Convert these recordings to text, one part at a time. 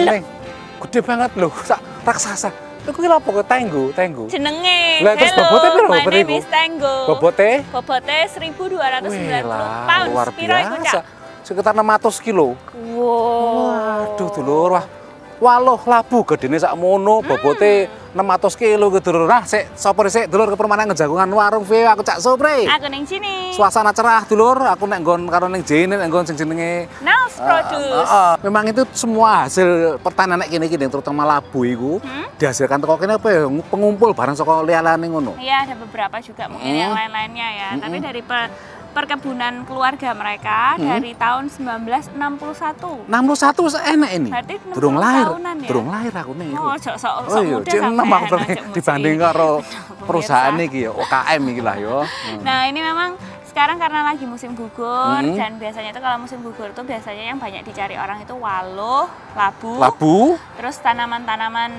Neng, gede banget loh, sak raksasa. Iku ki lha apa Tenggo? Jenenge. Lah terus bobote piro bobote iku? Tenggo. Bobote? Bobote 1.290 pounds. Luar Piro iku, biasa. Cak? Sekitar 600 kilo. Wow. Waduh dulur, wah. Waloh labu gedene sakmono, bobote 600 kilo gitu dulur. Nah, sik sopir sik dulur ke perumahan ngejagungan warung view aku Cak Supri. Aku ning sini. Suasana cerah dulur, aku nek nggon karo ning jene nek nggon sing jenenge Nals Produce. Memang itu semua hasil pertanian nek kene-kene terutama labu iku dihasilkan teko kene apa ya pengumpul barang saka liyane ngono. Iya, ada beberapa juga mungkin yang lain-lainnya ya. Tapi dari perkebunan keluarga mereka dari tahun 1961. 61 enak ini. Berarti Durung lahir. tahunan ya? Durung lahir aku nih. Oh, sok iya, muda cek enam aku sampean, dibanding karo perusahaan iki ya UKM iki lah ya. Nah, ini memang sekarang karena lagi musim gugur dan biasanya itu kalau musim gugur itu biasanya yang banyak dicari orang itu waluh, labu, terus tanaman-tanaman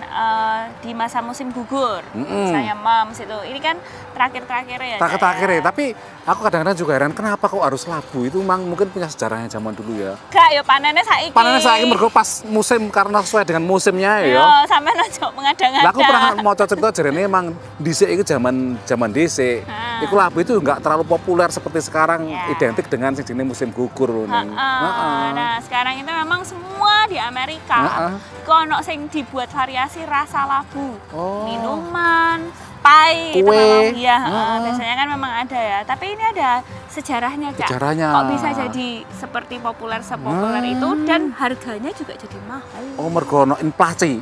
di masa musim gugur, misalnya mams itu. Ini kan terakhir-terakhir ya. Terakhir ya, tapi aku kadang-kadang juga heran kenapa kok harus labu itu memang mungkin punya sejarahnya zaman dulu ya. Gak ya panennya saiki. Panennya saiki mergo pas musim karena sesuai dengan musimnya ya. Yo, sampean aja mengada-ngada. Lah aku pernah mau cerita jarene emang dhisik itu zaman dhisik. Iku labu itu enggak terlalu populer seperti sekarang identik dengan sing jenenge musim gugur Nah, sekarang itu memang semua di Amerika kono sing dibuat variasi rasa labu. Minuman, pai itu memang ya biasanya kan memang ada ya. Tapi ini ada sejarahnya, Cak. Kok bisa jadi seperti sepopuler itu dan harganya juga jadi mahal. Oh, mergo ono inflasi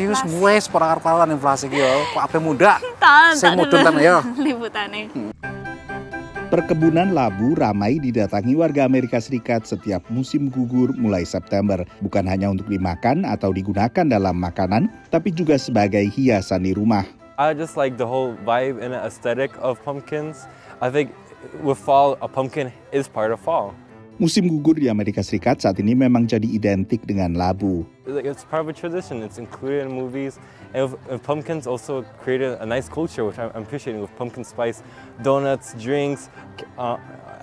wis wis para-paralan inflasi ki yo. Kok ape muda? Sing mudun tenan yo. Libutane. Perkebunan labu ramai didatangi warga Amerika Serikat setiap musim gugur mulai September. Bukan hanya untuk dimakan atau digunakan dalam makanan, tapi juga sebagai hiasan di rumah. I just like the whole vibe and aesthetic of pumpkins. I think with fall, a pumpkin is part of fall. Musim gugur di Amerika Serikat saat ini memang jadi identik dengan labu. It's part of a tradition. It's included in movies. And pumpkins also created a nice culture, which I'm appreciating with pumpkin spice, donuts, drinks,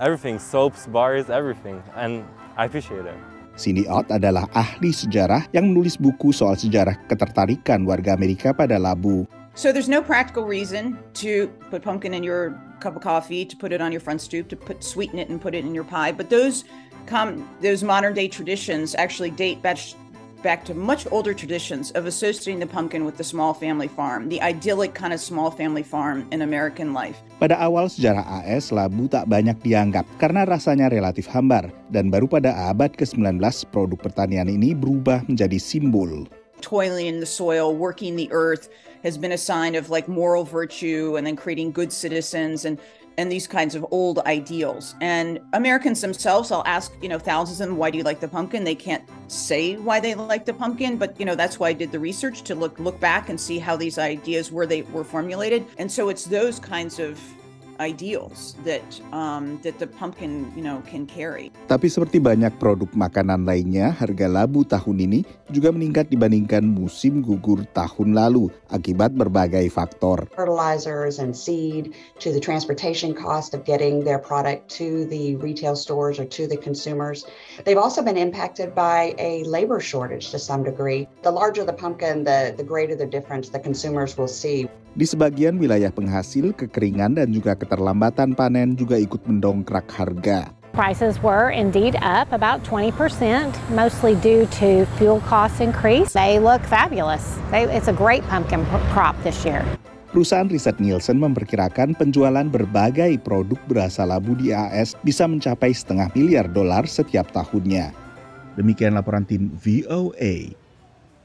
everything, soaps, bars, everything. And I appreciate it. Cindy Ott adalah ahli sejarah yang menulis buku soal sejarah ketertarikan warga Amerika pada labu. So there's no practical reason to put pumpkin in your cup of coffee, to put it on your front stoop, to sweeten it and put it in your pie. But those modern day traditions actually date back to much older traditions of associating the pumpkin with the small family farm, the idyllic kind of small family farm in American life. Pada awal sejarah AS, labu tak banyak dianggap karena rasanya relatif hambar. Dan baru pada abad ke-19, produk pertanian ini berubah menjadi simbol. Toiling in the soil, working the earth has been a sign of like moral virtue and then creating good citizens and these kinds of old ideals. And Americans themselves, I'll ask, thousands of them, why do you like the pumpkin? They can't say why they like the pumpkin, but that's why I did the research to look back and see how these ideas were formulated. And so it's those kinds of ideals that the pumpkin can carry. Tapi seperti banyak produk makanan lainnya, harga labu tahun ini juga meningkat dibandingkan musim gugur tahun lalu akibat berbagai faktor. Fertilizers and seed, to the transportation cost of getting their product to the retail stores or to the consumers. They've also been impacted by a labor shortage to some degree. The larger the pumpkin, the greater the difference the consumers will see. Di sebagian wilayah penghasil, kekeringan dan juga keterlambatan panen juga ikut mendongkrak harga. Prices were indeed up about 20%, mostly due to fuel cost increase. They look fabulous. It's a great pumpkin crop this year. Perusahaan riset Nielsen memperkirakan penjualan berbagai produk berasal labu di AS bisa mencapai $500 miliar setiap tahunnya. Demikian laporan tim VOA.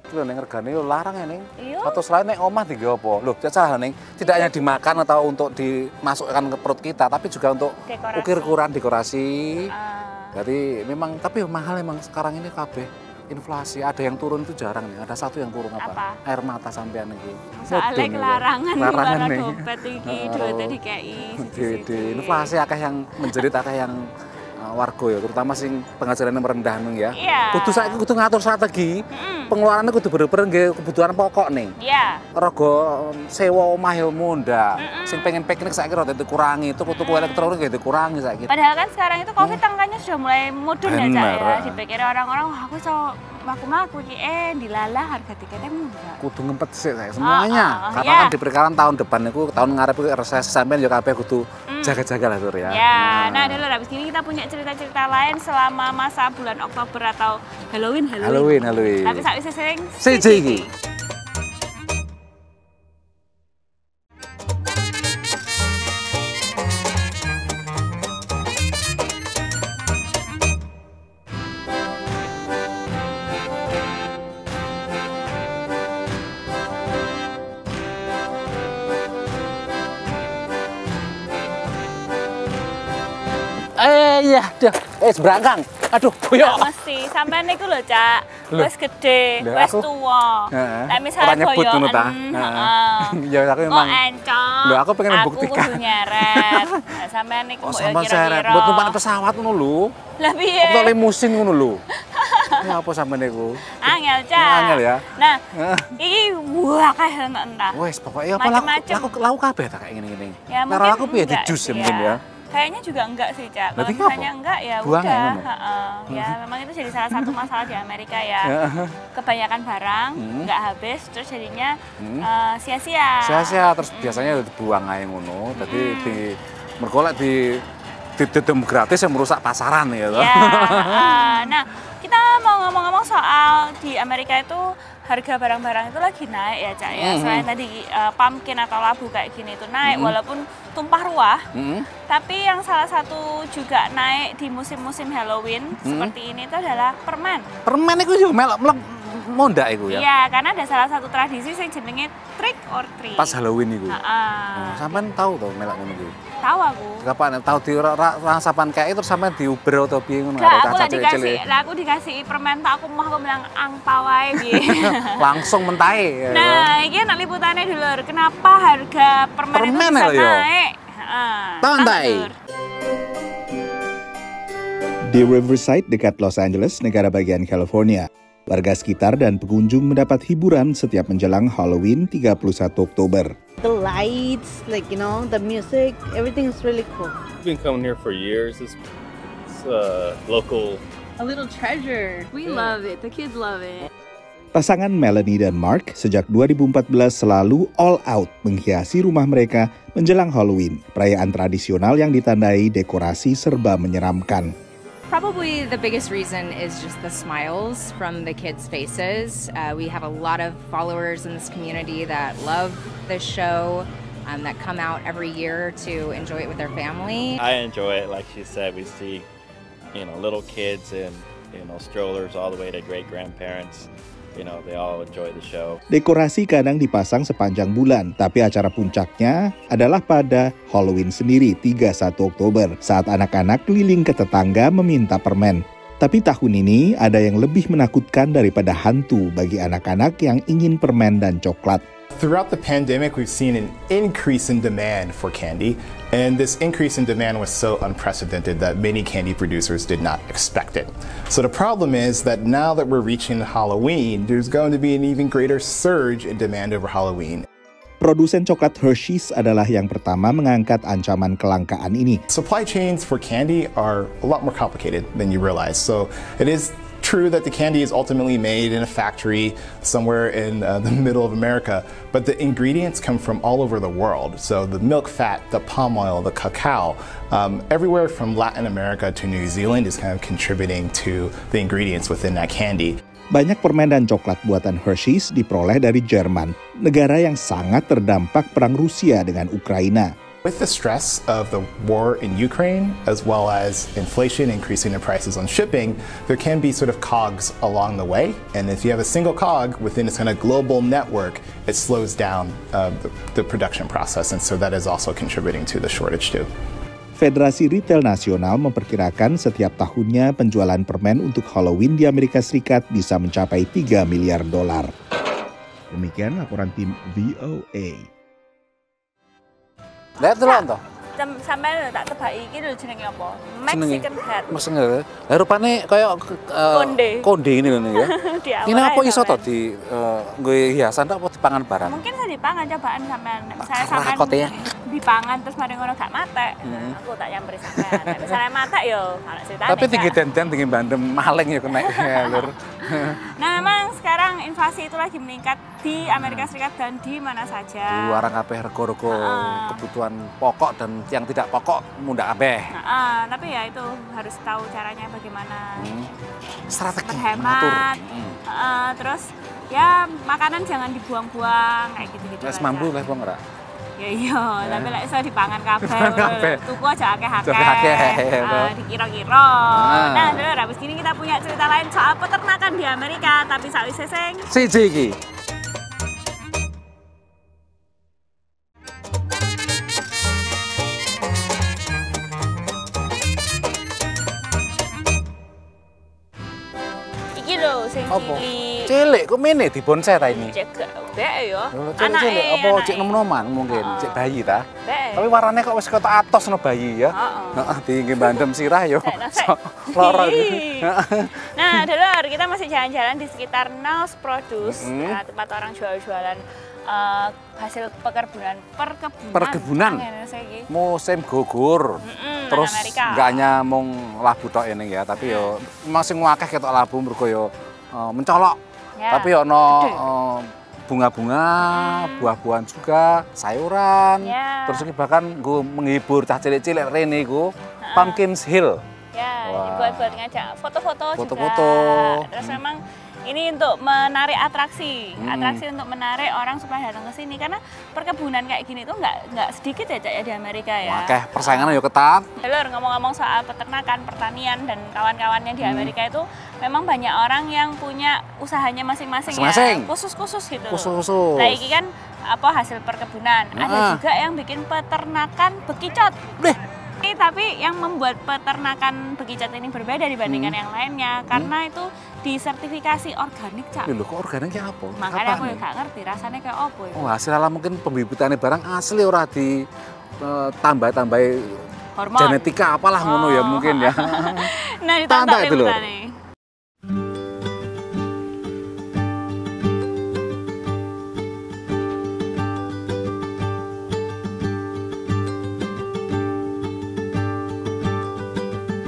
Lho ning regane yo larang ya ning. Satu selain ning omah digawe apa? Loh, caca ning tidak hanya dimakan atau untuk dimasukkan ke perut kita, tapi juga untuk ukir-ukuran dekorasi. Jadi memang tapi mahal memang sekarang ini kabeh inflasi. Ada yang turun itu jarang nih. Ada satu yang turun apa? Air mata sampean iki. Soalnya kelarangan nih dompet iki, duwite dikeki. Inflasi akeh yang menjerit akeh yang warga ya, terutama sing penghasilan yang rendah nung ya. Iya. Kudu saiki kudu ngatur strategi. pengeluarannya kudu bener-bener kebutuhan pokok nih. Iya. Rego sewa omah yo munda. Sing pengen piknik saiki rada dikurangi, tuku-tuku elektronik ya dikurangi saiki. Padahal kan sekarang itu Covid angkanya sudah mulai mudun ya, Cak ya. Dipikir orang-orang, wah aku so maku-maku dilalah harga tiketnya murah. Kudu ngempet sih saya semuanya. Karena kan diperkirakan tahun depan itu tahun ngarep itu resesi sampean yo kabeh kudu jaga-jaga lah Tur ya. Ya, nah dulu habis ini kita punya cerita-cerita lain selama masa bulan Oktober atau Halloween. Tapi saat ini sering siji iki. Iya, berangkang. Aduh, boyok. Mesti, sampean niku lho, Cak. Wis gede, wis tuwa. Nek misale boyoken, ya aku memang. Kok encok. Lho, aku pengen membuktikan. Aku kudu nyeret. Nah, sampean niku mbok kira-kira. Buat numpak pesawat ngono lho. Lah piye? Kok limusin ngono lho. Ya apa sampean niku? Angel, Cak. Angel ya. Nah, iki akeh entah. Wes, pokoke apa laku kabeh ta kayak ngene-ngene. Ora aku piye di jus mungkin ya. Kayaknya juga enggak sih, Cak. Kalau misalnya enggak ya udah. Ya memang itu jadi salah satu masalah di Amerika ya. Kebanyakan barang enggak habis, terus jadinya sia-sia. Sia-sia, terus biasanya dibuang aja ngono. Jadi di mergolek di didem gratis yang merusak pasaran ya. Nah, kita mau ngomong-ngomong soal di Amerika itu harga barang-barang itu lagi naik ya, Cak ya. Selain tadi pumpkin atau labu kayak gini itu naik walaupun tumpah ruah. Tapi yang salah satu juga naik di musim-musim Halloween seperti ini itu adalah permen. Permen itu juga melok mondak itu ya. Iya, karena ada salah satu tradisi yang jenenge trick or treat. Pas Halloween itu. Sampean tahu to melok ngono iki? Tahu aku. Kapan tahu di rasapan kayak itu sampean diuber atau piye ngono aku dikasih permen tak aku bilang angpau wae piye. Langsung mentahe. Nah, iki ana liputannya dulur. Kenapa harga permen itu bisa naik? Tontai. Di Riverside dekat Los Angeles, negara bagian California, warga sekitar dan pengunjung mendapat hiburan setiap menjelang Halloween 31 Oktober. The lights, the music, everything is really cool. We've been coming here for years. It's local. A little treasure. We love it. The kids love it. Pasangan Melanie dan Mark sejak 2014 selalu all out menghiasi rumah mereka menjelang Halloween, perayaan tradisional yang ditandai dekorasi serba menyeramkan. Probably the biggest reason is just the smiles from the kids' faces. We have a lot of followers in this community that love this show, that come out every year to enjoy it with their family. I enjoy it. Like she said, we see, little kids and, strollers all the way to great-grandparents. They all enjoy the show. Dekorasi kadang dipasang sepanjang bulan, tapi acara puncaknya adalah pada Halloween sendiri, 31 Oktober, saat anak-anak keliling ke tetangga meminta permen. Tapi tahun ini ada yang lebih menakutkan daripada hantu bagi anak-anak yang ingin permen dan coklat. Throughout the pandemic, we've seen an increase in demand for candy, and this increase in demand was so unprecedented that many candy producers did not expect it. So the problem is that now that we're reaching Halloween, there's going to be an even greater surge in demand over Halloween. Produsen coklat Hershey's adalah yang pertama mengangkat ancaman kelangkaan ini. Supply chains for candy are a lot more complicated than you realize. So it is true that the candy is ultimately made in a factory somewhere in the middle of America, but the ingredients come from all over the world. So the milk fat, the palm oil, the cacao, everywhere from Latin America to New Zealand is kind of contributing to the ingredients within that candy. Banyak permen dan coklat buatan Hershey's diperoleh dari Jerman, negara yang sangat terdampak perang Rusia dengan Ukraina. With the stress of the war in Ukraine, as well as inflation increasing the prices on shipping, there can be sort of cogs along the way. And if you have a single cog within this kind of global network, it slows down the production process. And so that is also contributing to the shortage too. Federasi Retail Nasional memperkirakan setiap tahunnya penjualan permen untuk Halloween di Amerika Serikat bisa mencapai $3 miliar. Demikian laporan tim VOA. Lihat dulu toh. sampean tak tebaki iki lho jenenge apa? Mexican hat. Mexican hat. Lah rupane kaya konde ini lho ya. Ini apa iso to di nggo hiasan apa dipangan barang? Mungkin bisa dipangan cobaan sampean. Misalnya sampean dipangan terus mari ngono gak matek. Aku tak nyamperi sampean. Nek misalnya matek yo ana ceritane. Tapi tinggi denden tinggi bandem maling ya kena lur. Nah, memang sekarang inflasi itu lagi meningkat di Amerika Serikat dan di mana saja. Warang kabeh rego-rego kebutuhan pokok dan yang tidak pokok mundak kabeh. Tapi ya itu harus tahu caranya bagaimana. Strategi berhemat. Terus ya makanan jangan dibuang-buang kayak gitu-gitu. Wis mambu wis buang ora? Ya iya, tapi lek iso dipangan kabeh. Tuku aja akeh-akeh. Dikira-kira. Nah, dulu habis gini kita punya cerita lain soal peternakan di Amerika, tapi sawise sing siji iki. Iki lho sing cilik. Cilik kok mene di bonsai ta ini? Cek bek ya. Cilik apa cek nom-noman mungkin, cek bayi ta? Tapi warnane kok wis ketok atos no bayi ya. Heeh, tinggi bandem sirah yo. Loro. Nah, Dulur, kita masih jalan-jalan di sekitar Niles Produce, tempat orang jual-jualan hasil perkebunan. Musim gugur. Terus enggak hanya mung labu tok ini ya, tapi yo masih akeh ketok labu mergo yo mencolok. Tapi yo ono bunga-bunga, buah-buahan juga, sayuran. Terus ini bahkan gue menghibur cah cilik-cilik rene iku Pumpkins Hill. Ya, buat ngajak foto-foto juga. Terus memang ini untuk menarik atraksi untuk menarik orang supaya datang ke sini karena perkebunan kayak gini tuh nggak sedikit ya Cak ya di Amerika ya. Oke, persaingannya yuk ketat. Lur, ngomong-ngomong soal peternakan, pertanian dan kawan-kawannya di Amerika itu memang banyak orang yang punya usahanya masing-masing ya, khusus-khusus gitu. Khusus. Nah, ini kan apa hasil perkebunan. Ada juga yang bikin peternakan bekicot. Tapi yang membuat peternakan bekicot ini berbeda dibandingkan yang lainnya karena itu disertifikasi organik, Cak. Loh, kok organiknya apa? Makanya aku nggak ngerti rasanya kayak apa itu. Oh, hasil alam mungkin pembibitannya barang asli ora di tambah-tambah genetika apalah ngono ya mungkin ya. Nah, ditonton itu loh.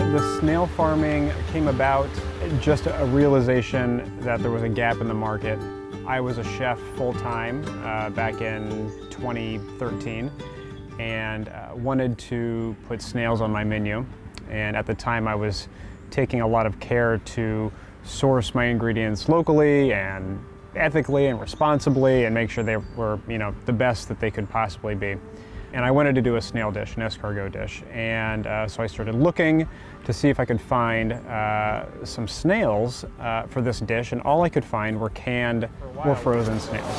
The snail farming came about just a realization that there was a gap in the market. I was a chef full-time back in 2013 and wanted to put snails on my menu. And at the time I was taking a lot of care to source my ingredients locally and ethically and responsibly and make sure they were, the best that they could possibly be. And I wanted to do a snail dish, an escargot dish. And so I started looking to see if I could find some snails for this dish, and all I could find were canned or frozen snails.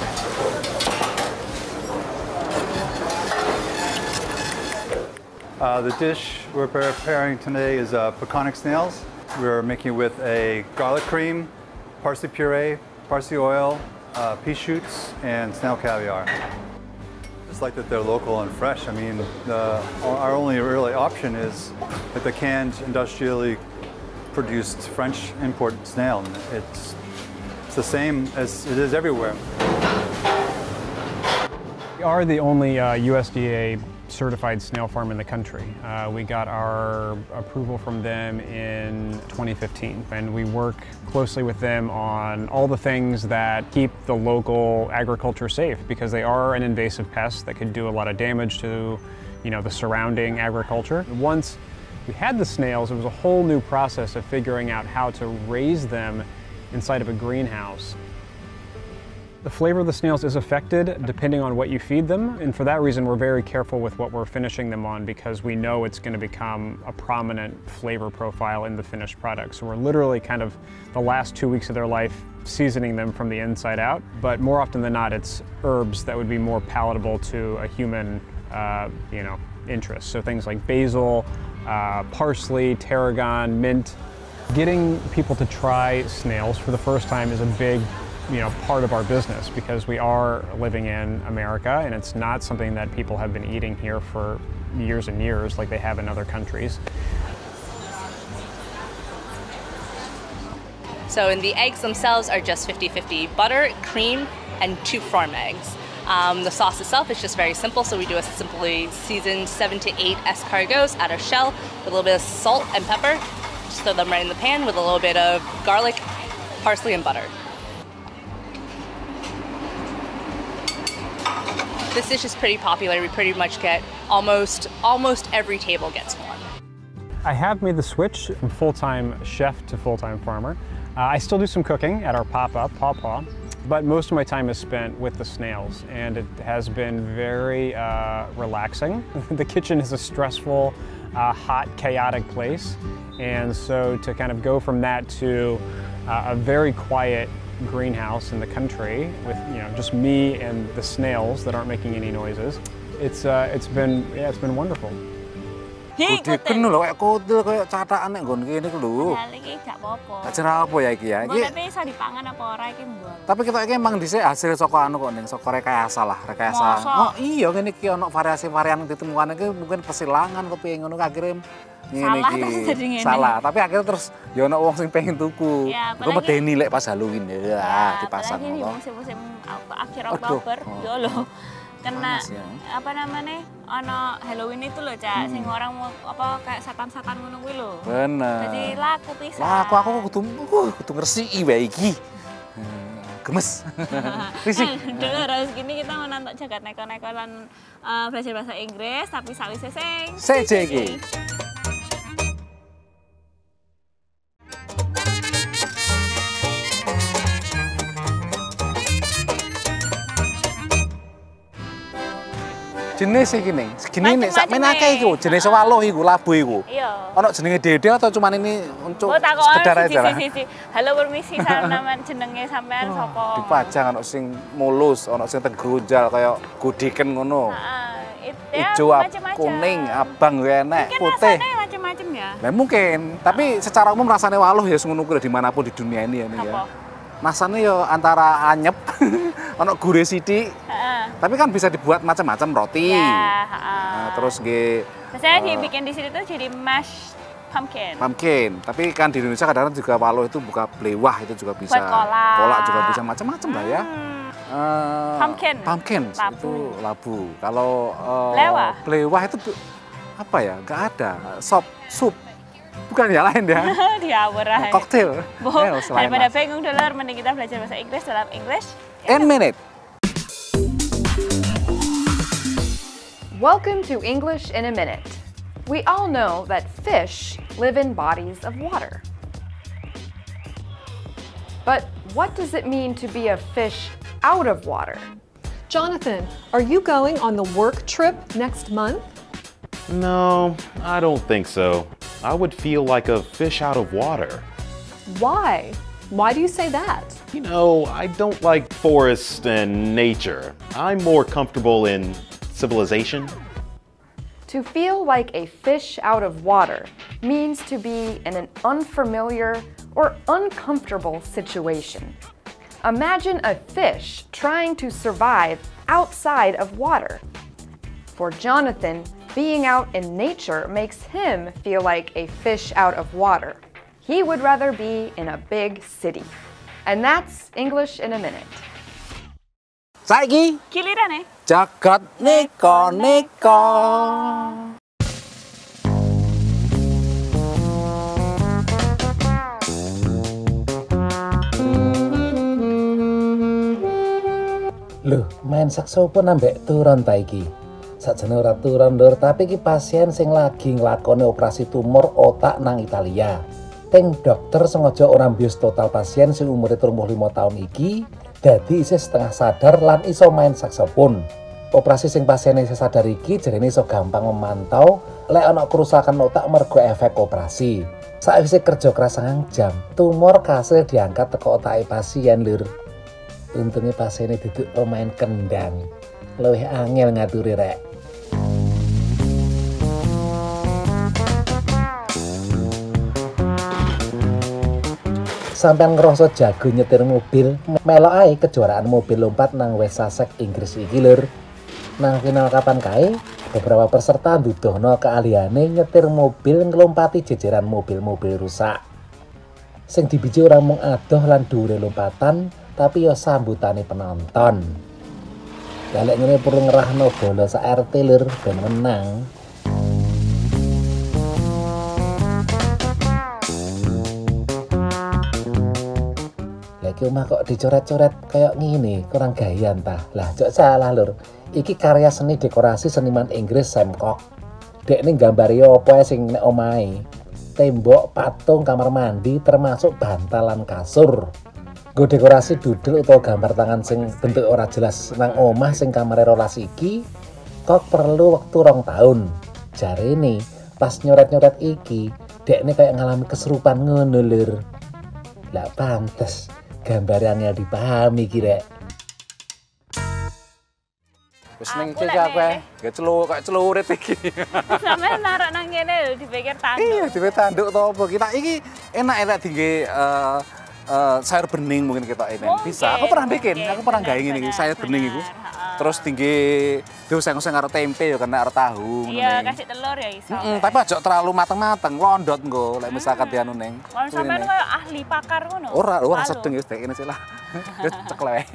The dish we're preparing today is peconic snails. We're making with a garlic cream, parsley puree, parsley oil, pea shoots, and snail caviar. Just like that they're local and fresh. I mean, our only really option is like the canned, industrially produced French import snail. It's the same as it is everywhere. We are the only USDA certified snail farm in the country. We got our approval from them in 2015, and we work closely with them on all the things that keep the local agriculture safe, because they are an invasive pest that could do a lot of damage to, the surrounding agriculture. Once we had the snails, it was a whole new process of figuring out how to raise them inside of a greenhouse. The flavor of the snails is affected depending on what you feed them, and for that reason we're very careful with what we're finishing them on, because we know it's going to become a prominent flavor profile in the finished product. So we're literally kind of the last 2 weeks of their life seasoning them from the inside out, but more often than not it's herbs that would be more palatable to a human interest. So things like basil, parsley, tarragon, mint. Getting people to try snails for the first time is a big part of our business, because we are living in America and it's not something that people have been eating here for years and years like they have in other countries. So in the eggs themselves are just 50-50 butter, cream, and 2 farm eggs. The sauce itself is just very simple, so we do a simply seasoned 7 to 8 escargots out of shell with a little bit of salt and pepper. Just throw them right in the pan with a little bit of garlic, parsley, and butter. This dish is pretty popular. We pretty much get almost every table gets one. I have made the switch from full-time chef to full-time farmer. I still do some cooking at our pop-up, Paw Paw, but most of my time is spent with the snails, and it has been very relaxing. The kitchen is a stressful, hot, chaotic place, and so to kind of go from that to a very quiet greenhouse in the country with just me and the snails that aren't making any noises, it's been wonderful. Kudiken lho kayak kutil kayak catakan nek nggon kene ku lho. Ya iki gak apa-apa. Gak cerah apa ya iki ya. Iki tapi iso dipangan apa ora iki, Mbok. Tapi kita iki emang dhisik hasil saka anu kok ning saka rekayasa lah, rekayasa. Oh iya ngene iki ono variasi-varian ditemukan iki mungkin persilangan kepiye ngono akhirnya ngene iki. Salah, tapi akhirnya terus ya ono wong sing pengen tuku. Engko medeni lek pas Halloween ya dipasang ngono. Musim-musim akhir Oktober yo lho. Kena apa namanya ono Halloween itu loh Cak, sing orang mau apa kayak setan-setan ngono kuwi lho. Bener. Jadi laku pisan. Laku aku kudu ngresiki wae iki. Gemes. Risik. Dulu harus gini kita mau nonton jagat neko-neko lan belajar bahasa Inggris tapi sawise sing iki. Jenis iki ning, segini nek sak menake iku, jenis waluh iku, labu iku. Iya. Ono jenenge dede atau cuman ini untuk sekedar aja lah. Halo permisi, nama jenenge sampean sapa? Dipajang ono sing mulus, ono sing tegrunjal kaya gudiken ngono. Heeh. Ijo, kuning, abang gue enek, putih. Rasanya macam-macam ya? Nah, mungkin, tapi secara umum rasanya waluh ya ngono kuwi dimanapun di dunia ini ya. Rasanya ya antara anyep, ono gurih sithik. Tapi kan bisa dibuat macam-macam roti. Ya, terus nggih. Biasanya dibikin di sini tuh jadi mashed pumpkin. Pumpkin. Tapi kan di Indonesia kadang-kadang juga waluh itu buka blewah itu juga bisa. Buat kolak. Kolak juga bisa macam-macam lah ya. Pumpkin. Labu. Itu labu. Kalau blewah itu apa ya? Nggak ada. Sup. Bukan yang lain ya. Diawur aja. Koktail. Daripada bingung dulu, mending kita belajar bahasa Inggris dalam English in Minute. Welcome to English in a Minute. We all know that fish live in bodies of water. But what does it mean to be a fish out of water? Jonathan, are you going on the work trip next month? No, I don't think so. I would feel like a fish out of water. Why? Why do you say that? You know, I don't like forests and nature. I'm more comfortable in civilization. To feel like a fish out of water means to be in an unfamiliar or uncomfortable situation. Imagine a fish trying to survive outside of water. For Jonathan, being out in nature makes him feel like a fish out of water. He would rather be in a big city. And that's English in a Minute. Saiki gilirane jagat neko-neko. Loh, main saksofon ambek turun ta iki. Sakjane ora turun lur, tapi iki pasien sing lagi nglakoni operasi tumor otak nang Italia. Ting dokter sengaja ora mbius total pasien sing umure 35 tahun iki dadi isih setengah sadar lan iso main saksofon. Operasi sing pasien isih sadar iki jarene iso gampang memantau lek ana kerusakan otak mergo efek operasi. Sakwise kerja keras 9 jam, tumor kasil diangkat teko otake pasien lur. Untungnya pasiennya duduk pemain kendang. Luwih angel ngaturi rek. Sampeyan ngerasa jago nyetir mobil, melok ae kejuaraan mobil lompat nang West Sussex Inggris iki lur. Nang final kapan kae, Beberapa peserta nduduhno keahliane nyetir mobil nglompati jejeran mobil-mobil rusak. Sing dibiji ora mung adoh lan dhuwure lompatan, tapi ya sambutane penonton. Lah lek ngene perlu ngerahno bola sak RT lur ben menang. Lagi omah kok dicoret-coret kayak ngene, kurang gayan tah. Lah, jok salah lur. Iki karya seni dekorasi seniman Inggris Sam Cooke. Dekne nggambari apa sing nek omahe. Tembok, patung, kamar mandi termasuk bantalan kasur. Nggo dekorasi dudul utawa gambar tangan sing bentuk ora jelas nang omah sing kamare rolas iki, Cooke perlu waktu 2 tahun. Jarene pas nyoret-nyoret iki, dekne kayak ngalami kesurupan ngono lur. Lah pantes gambarannya dipahami kira. Wis ning iki apa? Gak kayak celurit iki. Sampe narik nang kene lho dipikir tanduk. Iya, dipikir tanduk to apa kita iki enak tinggi sayur bening mungkin kita ini. Bisa. Aku pernah bikin, aku pernah gawe ngene iki, sayur bening iku. Terus tinggi diuseng-useng karo tempe ya kena karo tahu. Iya, kasih telur ya iso. Tapi aja terlalu mateng-mateng, londot nggo lek misalkan dianu ning. Kalau sampean koyo ahli pakar ngono. Ora sedeng ya ini sih lah. Ceklek.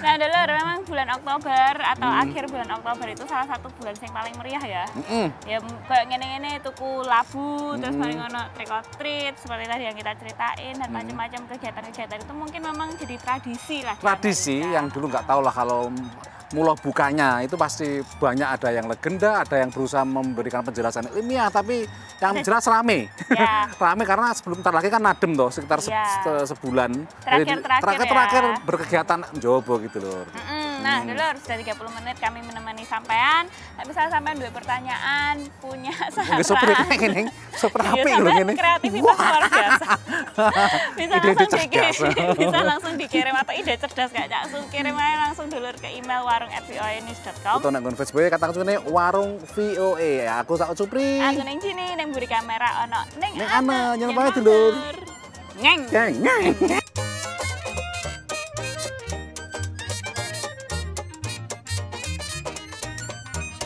Nah, Delor, memang bulan Oktober atau akhir bulan Oktober itu salah satu bulan yang paling meriah ya. Ya kayak ngene-ngene tuku labu, terus paling ono trick or treat seperti tadi yang kita ceritain dan macam-macam kegiatan-kegiatan itu mungkin memang jadi tradisi lah. Tradisi yang dulu nggak tahu lah kalau mula bukanya itu pasti banyak ada yang legenda, ada yang berusaha memberikan penjelasan ilmiah, tapi yang jelas rame. Ya. Rame karena sebelum ntar lagi kan nadem toh sekitar sebulan. Terakhir berkegiatan Jobo gitu loh. Nah, Delor, sudah 30 menit kami menemani sampean. Misalnya sampean dua pertanyaan, punya saran. Sopir ini, sopir HP lho ngene. Kreativitas luar biasa. Bisa langsung dikirim atau ide cerdas kayak Cak Su, kirim aja langsung dulur ke email warung@voanews.com. Atau nang Facebook kata kuncine warung VOA. Aku Sak Supri. Aku ning sini ning mburi kamera ono ning ana nyen wae dulur. Ngeng.